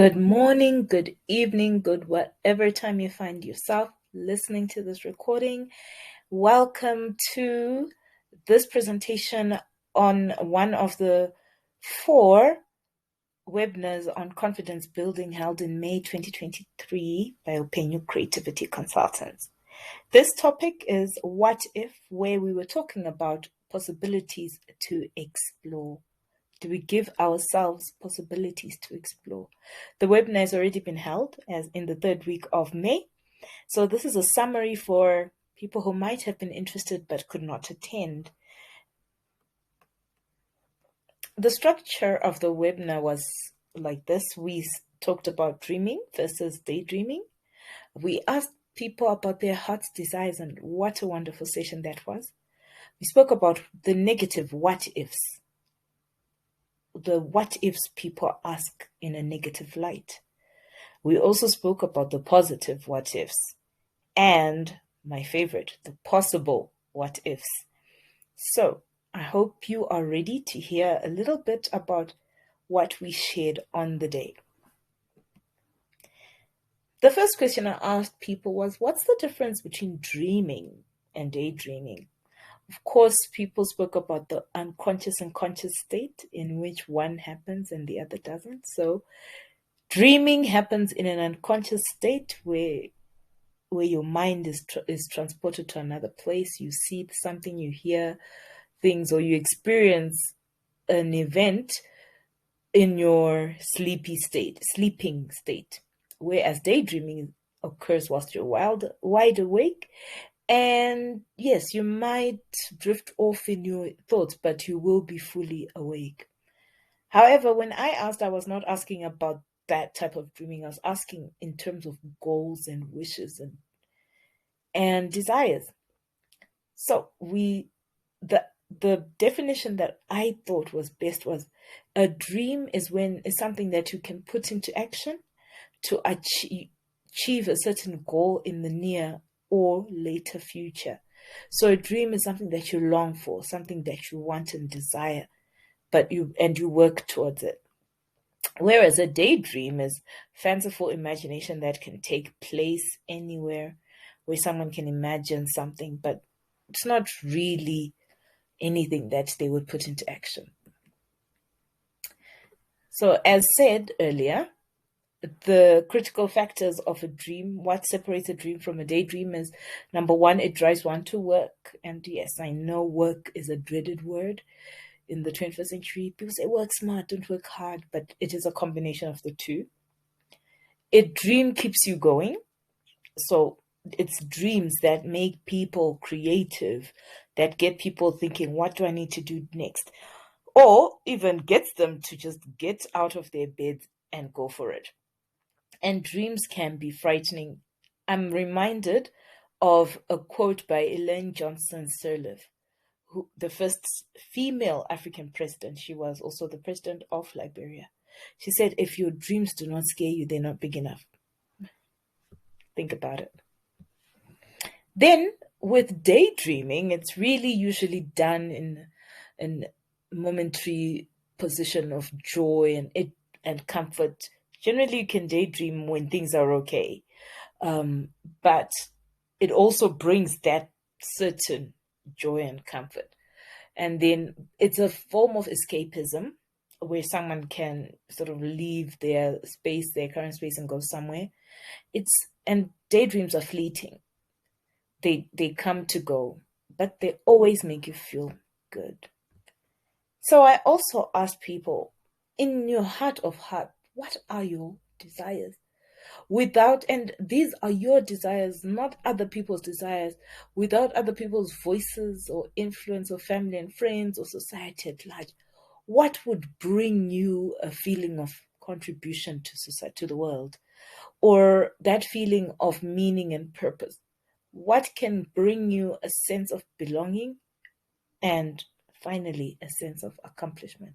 Good morning, good evening, good whatever time you find yourself listening to this recording. Welcome to this presentation on one of the 4 webinars on confidence building held in May 2023 by Openyu Creativity Consultants. This topic is What If, where we were talking about possibilities to explore. Do we give ourselves possibilities to explore? The webinar has already been held as in the 3rd week of May. So this is a summary for people who might have been interested but could not attend. The structure of the webinar was like this. We talked about dreaming versus daydreaming. We asked people about their heart's desires, and what a wonderful session that was. We spoke about the negative what ifs. The what ifs people ask in a negative light. We also spoke about the positive what ifs and my favorite, the possible what ifs. So I hope you are ready to hear a little bit about what we shared on the day. The first question I asked people was, what's the difference between dreaming and daydreaming? Of course, people spoke about the unconscious and conscious state in which one happens and the other doesn't. So dreaming happens in an unconscious state where your mind is transported to another place. You see something, you hear things, or you experience an event in your sleeping state. Whereas daydreaming occurs whilst you're wide awake. And yes, you might drift off in your thoughts, but you will be fully awake. However, when I asked, I was not asking about that type of dreaming. I was asking in terms of goals and wishes and desires. So the definition that I thought was best was a dream is something that you can put into action to achieve a certain goal in the near or later future. So a dream is something that you long for, something that you want and desire, but you work towards it. Whereas a daydream is fanciful imagination that can take place anywhere, where someone can imagine something, but it's not really anything that they would put into action. So as said earlier, the critical factors of a dream, what separates a dream from a daydream is, number one, it drives one to work. And yes, I know work is a dreaded word in the 21st century. People say work smart, don't work hard, but it is a combination of the two. A dream keeps you going. So it's dreams that make people creative, that get people thinking, what do I need to do next? Or even gets them to just get out of their beds and go for it. And dreams can be frightening. I'm reminded of a quote by Ellen Johnson Sirleaf, the first female African president. She was also the president of Liberia. She said, if your dreams do not scare you, they're not big enough. Think about it. Then with daydreaming, it's really usually done in momentary position of joy and comfort. Generally, you can daydream when things are okay, but it also brings that certain joy and comfort. And then it's a form of escapism where someone can sort of leave their space, their current space, and go somewhere. And daydreams are fleeting. They come to go, but they always make you feel good. So I also ask people, in your heart of heart, what are your desires? And these are your desires, not other people's desires, without other people's voices or influence or family and friends or society at large. What would bring you a feeling of contribution to society, to the world, or that feeling of meaning and purpose? What can bring you a sense of belonging and finally a sense of accomplishment?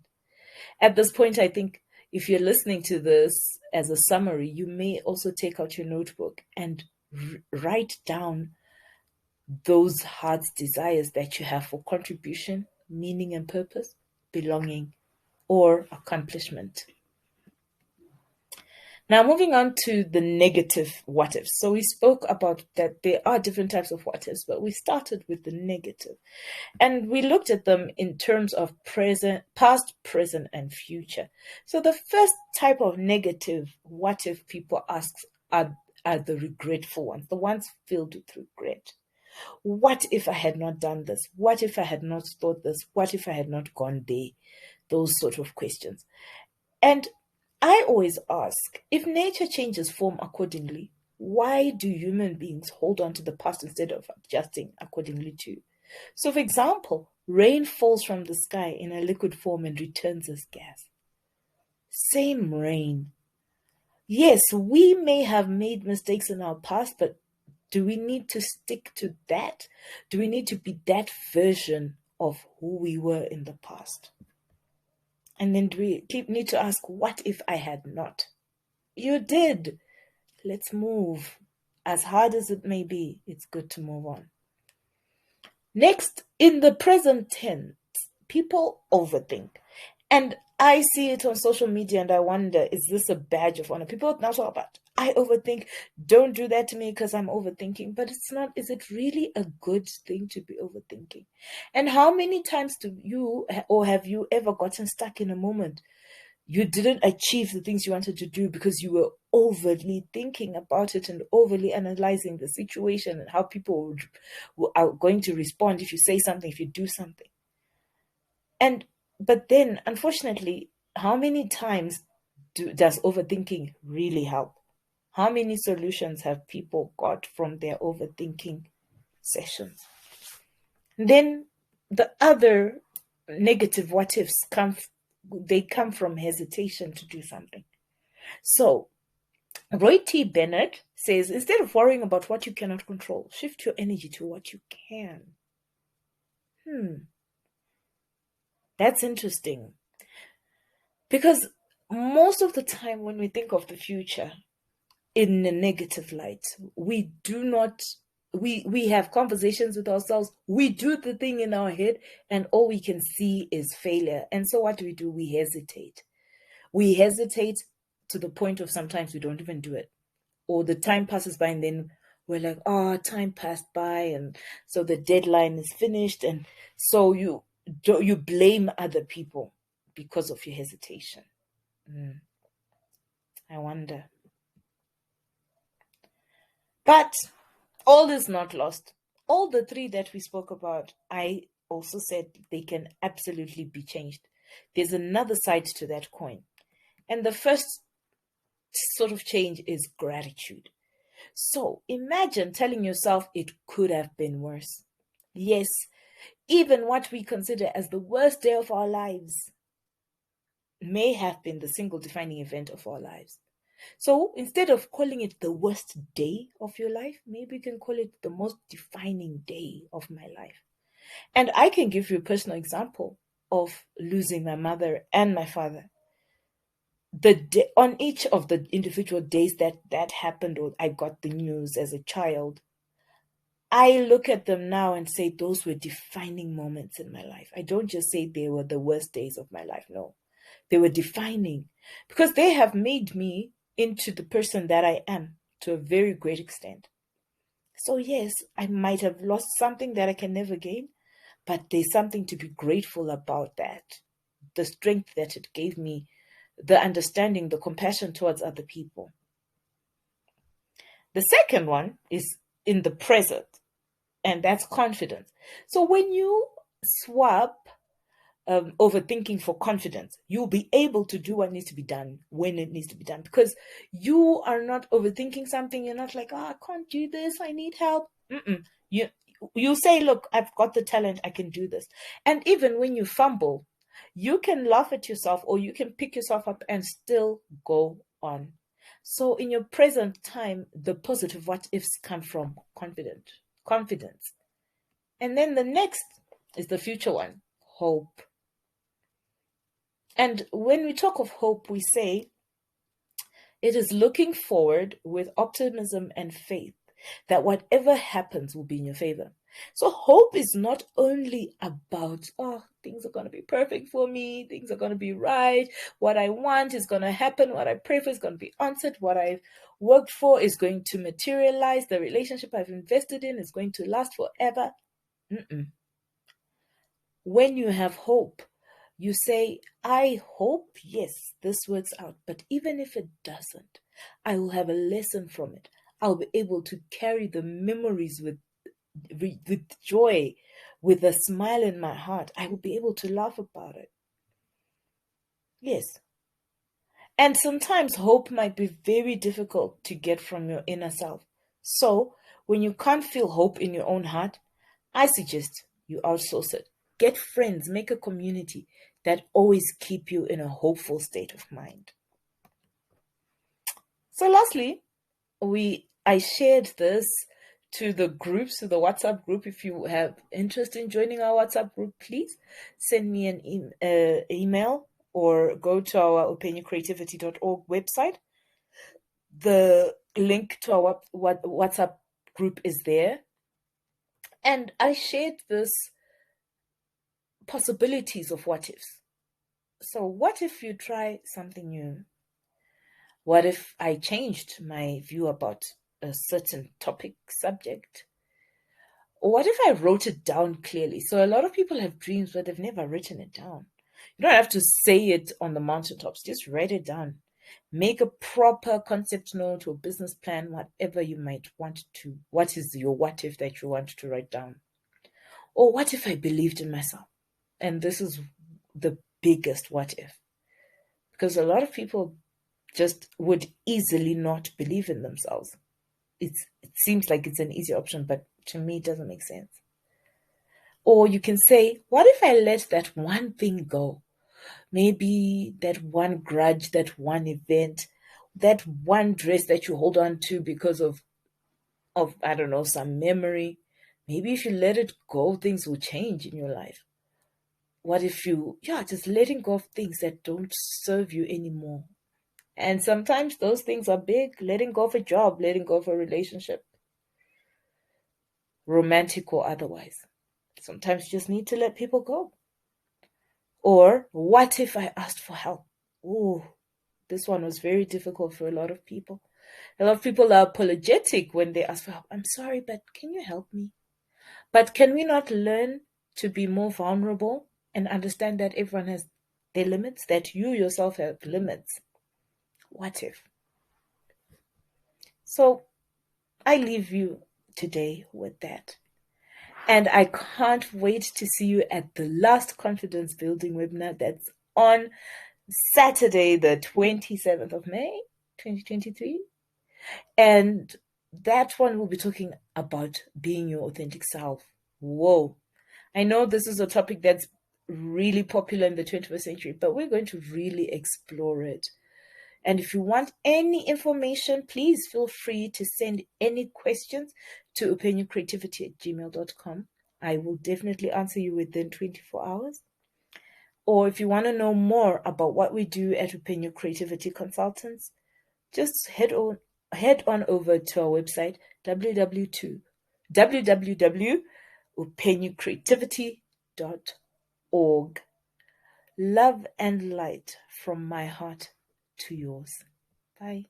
At this point, I think if you're listening to this as a summary, you may also take out your notebook and write down those heart's desires that you have for contribution, meaning and purpose, belonging, or accomplishment. Now, moving on to the negative what ifs. So we spoke about that there are different types of what ifs, but we started with the negative. And we looked at them in terms of past, present, and future. So the first type of negative what if people ask are the regretful ones, the ones filled with regret. What if I had not done this? What if I had not thought this? What if I had not gone there? Those sort of questions. And I always ask, if nature changes form accordingly, why do human beings hold on to the past instead of adjusting accordingly too? So, for example, rain falls from the sky in a liquid form and returns as gas. Same rain. Yes, we may have made mistakes in our past, but do we need to stick to that? Do we need to be that version of who we were in the past? And then do we need to ask, what if I had not? You did. Let's move. As hard as it may be, it's good to move on. Next, in the present tense, people overthink. And I see it on social media and I wonder, is this a badge of honor? People now talk about, I overthink. Don't do that to me because I'm overthinking. But it's not, is it really a good thing to be overthinking? And how many times do you or have you ever gotten stuck in a moment? You didn't achieve the things you wanted to do because you were overly thinking about it and overly analyzing the situation and how people are going to respond if you say something, if you do something. But then, unfortunately, how many times does overthinking really help? How many solutions have people got from their overthinking sessions? Then the other negative what ifs come from hesitation to do something. So Roy T. Bennett says, instead of worrying about what you cannot control, shift your energy to what you can. That's interesting. Because most of the time when we think of the future in a negative light, we have conversations with ourselves. We do the thing in our head and all we can see is failure. And so what do? We hesitate. We hesitate to the point of sometimes we don't even do it. Or the time passes by and then we're like, oh, time passed by. And so the deadline is finished. And so you blame other people because of your hesitation. I wonder. But all is not lost. All the three that we spoke about, I also said they can absolutely be changed. There's another side to that coin. And the first sort of change is gratitude. So imagine telling yourself it could have been worse. Yes, even what we consider as the worst day of our lives may have been the single defining event of our lives. So instead of calling it the worst day of your life, maybe you can call it the most defining day of my life. And I can give you a personal example of losing my mother and my father. On each of the individual days that happened, or I got the news as a child, I look at them now and say those were defining moments in my life. I don't just say they were the worst days of my life. No, they were defining because they have made me into the person that I am to a very great extent. So yes, I might have lost something that I can never gain, but there's something to be grateful about that. The strength that it gave me, the understanding, the compassion towards other people. The second one is in the present, and that's confidence. So when you swap overthinking for confidence, you'll be able to do what needs to be done when it needs to be done, because you are not overthinking something. You're not like, oh, I can't do this, I need help. You say, look, I've got the talent, I can do this. And even when you fumble, you can laugh at yourself or you can pick yourself up and still go on. So in your present time, the positive what ifs come from confidence. And then the next is the future one, hope. And when we talk of hope, we say it is looking forward with optimism and faith that whatever happens will be in your favor. So hope is not only about, oh, Things are going to be perfect for me. Things are going to be right. What I want is going to happen. What I pray for is going to be answered. What I've worked for is going to materialize. The relationship I've invested in is going to last forever. Mm-mm. When you have hope, you say, I hope, yes, this works out. But even if it doesn't, I will have a lesson from it. I'll be able to carry the memories with joy, with a smile in my heart. I will be able to laugh about it. Yes. And sometimes hope might be very difficult to get from your inner self. So, when you can't feel hope in your own heart, I suggest you outsource it. Get friends, make a community that always keep you in a hopeful state of mind. So lastly, I shared this to the groups, to the WhatsApp group. If you have interest in joining our WhatsApp group, please send me an email or go to our openyoucreativity.org website. The link to our WhatsApp group is there. And I shared this possibilities of what ifs. So what if you try something new? What if I changed my view about a certain topic, subject? Or what if I wrote it down clearly? So a lot of people have dreams, but they've never written it down. You don't have to say it on the mountaintops. Just write it down. Make a proper concept note or business plan, whatever you might want to. What is your what if that you want to write down? Or what if I believed in myself? And this is the biggest what if. Because a lot of people just would easily not believe in themselves. It seems like it's an easy option, but to me, it doesn't make sense. Or you can say, what if I let that one thing go? Maybe that one grudge, that one event, that one dress that you hold on to because of I don't know, some memory. Maybe if you let it go, things will change in your life. What if just letting go of things that don't serve you anymore? And sometimes those things are big. Letting go of a job, letting go of a relationship, romantic or otherwise. Sometimes you just need to let people go. Or what if I asked for help? Ooh, this one was very difficult for a lot of people. A lot of people are apologetic when they ask for help. I'm sorry, but can you help me? But can we not learn to be more vulnerable and understand that everyone has their limits, that you yourself have limits? What if? So I leave you today with that. And I can't wait to see you at the last confidence building webinar that's on Saturday, the 27th of May, 2023. And that one will be talking about being your authentic self. Whoa. I know this is a topic that's really popular in the 21st century, but we're going to really explore it. And if you want any information, please feel free to send any questions to openyoucreativity@gmail.com. I will definitely answer you within 24 hours. Or if you want to know more about what we do at Open Your Creativity Consultants, just head on over to our website, www.openyoucreativity.org. Love and light from my heart to yours. Bye.